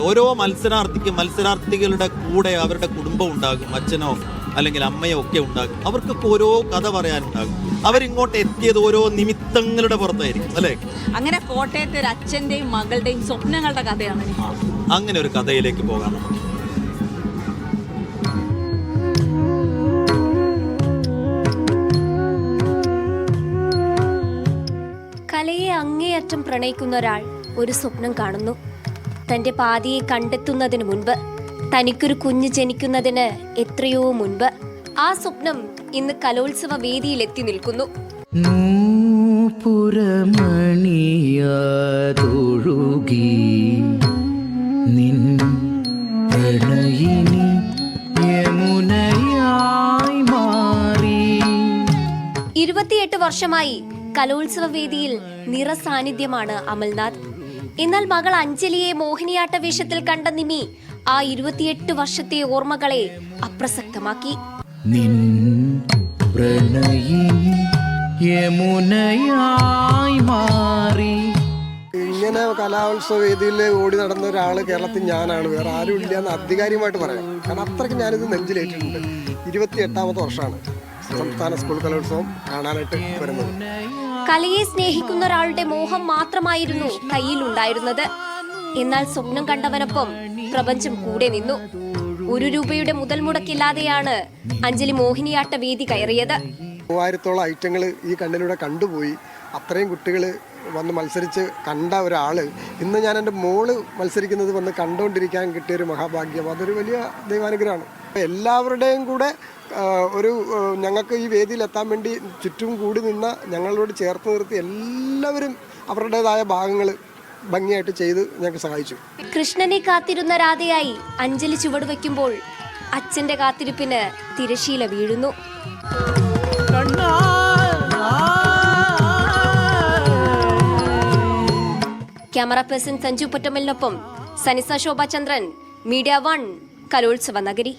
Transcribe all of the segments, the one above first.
ഓരോ മത്സരാർത്ഥികളുടെ കൂടെ അവരുടെ കുടുംബം ഉണ്ടാകും, അച്ഛനോ അല്ലെങ്കിൽ അമ്മയോ ഒക്കെ ഉണ്ടാകും. അവർക്കൊക്കെ ഓരോ കഥ പറയാനുണ്ടാകും. അവരിങ്ങോട്ട് എത്തിയത് ഓരോ നിമിത്തങ്ങളുടെ പുറത്തായിരിക്കും അല്ലേ? അങ്ങനെ കോട്ടയത്തെ ഒരു അച്ഛന്റെയും മകളുടെയും സ്വപ്നങ്ങളുടെ കഥയാണ്. അങ്ങനെ ഒരു കഥയിലേക്ക് പോകാം നമുക്ക്. കലയെ അങ്ങേയറ്റം പ്രണയിക്കുന്ന ഒരാൾ ഒരു സ്വപ്നം കാണുന്നു. തന്റെ പാതിയെ കണ്ടെത്തുന്നതിന് മുൻപ്, തനിക്കൊരു കുഞ്ഞ് ജനിക്കുന്നതിന് എത്രയോ മുൻപ്. ആ സ്വപ്നം ഇന്ന് കലോത്സവ വേദിയിൽ എത്തി നിൽക്കുന്നു. നൂപുരമണിയാതൊഴുകി നിൻ പ്രണയിനി യമുനയായി മാറി. 28 വർഷമായി കലോത്സവ വേദിയിൽ നിറസാന്നിധ്യമാണ് അമൽനാഥ്. എന്നാൽ മകൾ അഞ്ജലിയെ മോഹിനിയാട്ട വേഷത്തിൽ കണ്ട നിമി ആ 28 വർഷത്തെ ഓർമ്മകളെ അപ്രസക്തമാക്കി. നിൻ പ്രണയിനി യമുനയായി മാറി. ഇങ്ങനെ കലോത്സവ വേദിയിൽ ഓടി നടന്ന ഒരാൾ കേരളത്തിൽ ഞാനാണ്, വേറെ ആരും ഇല്ല എന്ന് അധികാരികമായിട്ട് പറയാം. കാരണം അത്രയ്ക്ക് ഞാനിത് നെഞ്ചിലേറ്റിട്ടുണ്ട്. 28ാമത്തെ വർഷമാണ് സംസ്ഥാന സ്കൂൾ കലോത്സവം കാണാനായിട്ട് വരുന്നത്. കലയെ സ്നേഹിക്കുന്ന ഒരാളുടെ മോഹം മാത്രമായിരുന്നു കയ്യിലുണ്ടായിരുന്നത്. എന്നാൽ സ്വപ്നം കണ്ടവനൊപ്പം പ്രപഞ്ചം കൂടെ നിന്നു. 1 രൂപയുടെ മുതൽ മുടക്കില്ലാതെയാണ് അഞ്ജലി മോഹിനിയാട്ട വേദി കയറിയത്. 3000-ഓളം ഐറ്റങ്ങൾ ഈ കണ്ണിലൂടെ കണ്ടുപോയി. അത്രയും കുട്ടികൾ വന്ന് മത്സരിച്ച് കണ്ട ഒരാൾ ഇന്ന് ഞാൻ എൻ്റെ മോള് മത്സരിക്കുന്നത് വന്ന് കണ്ടുകൊണ്ടിരിക്കാൻ കിട്ടിയൊരു മഹാഭാഗ്യം, അതൊരു വലിയ ദൈവാനുഗ്രഹമാണ്. എല്ലാവരുടെയും കൂടെ ഒരു ഞങ്ങൾക്ക് ഈ വേദിയിൽ എത്താൻ വേണ്ടി ചുറ്റും കൂടി നിന്ന ഞങ്ങളോട് ചേർത്ത് നിർത്തി എല്ലാവരും അവരുടേതായ ഭാഗങ്ങൾ ഭംഗിയായിട്ട് ചെയ്ത് ഞങ്ങൾക്ക് സഹായിച്ചു. കൃഷ്ണനെ കാത്തിരുന്ന രാധയായി അഞ്ജലി ചുവടുവെക്കുമ്പോൾ അച്ഛന്റെ കാത്തിരിപ്പിന് തിരശീല വീഴുന്നു. Camera person Sanju പൊറ്റമ്മലിനൊപ്പം സനിസ Shobhachandran, media 1, കലോത്സവ നഗരി.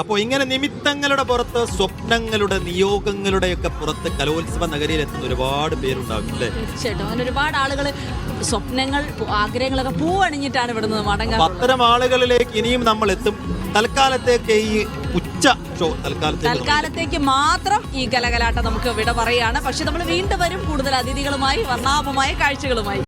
അപ്പോൾ ഇങ്ങനെ നിമിത്തങ്ങളുടെ പുറത്ത്, സ്വപ്നങ്ങളുടെ, നിയോഗങ്ങളുടെ ഒക്കെ പുറത്ത് കലോത്സവ നഗരിയിൽ എത്തുന്ന ഒരുപാട് പേരുണ്ടാകും അല്ലേ? തീർച്ചയായിട്ടും അങ്ങനെ ഒരുപാട് ആളുകൾ സ്വപ്നങ്ങൾ, ആഗ്രഹങ്ങളൊക്കെ പൂവണിഞ്ഞിട്ടാണ് ഇവിടുന്ന് മടങ്ങുന്നത്. അത്തരം ആളുകളിലേക്ക് ഇനിയും നമ്മൾ എത്തും. തൽക്കാലത്തേക്ക് ഈ ഉച്ച ഷോ തൽക്കാലത്തേക്ക് മാത്രം ഈ കലകലാട്ടം നമുക്ക് വിട പറയാണ്. പക്ഷെ നമ്മൾ വീണ്ടും വരും കൂടുതൽ അതിഥികളുമായി, വർണ്ണാഭമായ കാഴ്ചകളുമായി.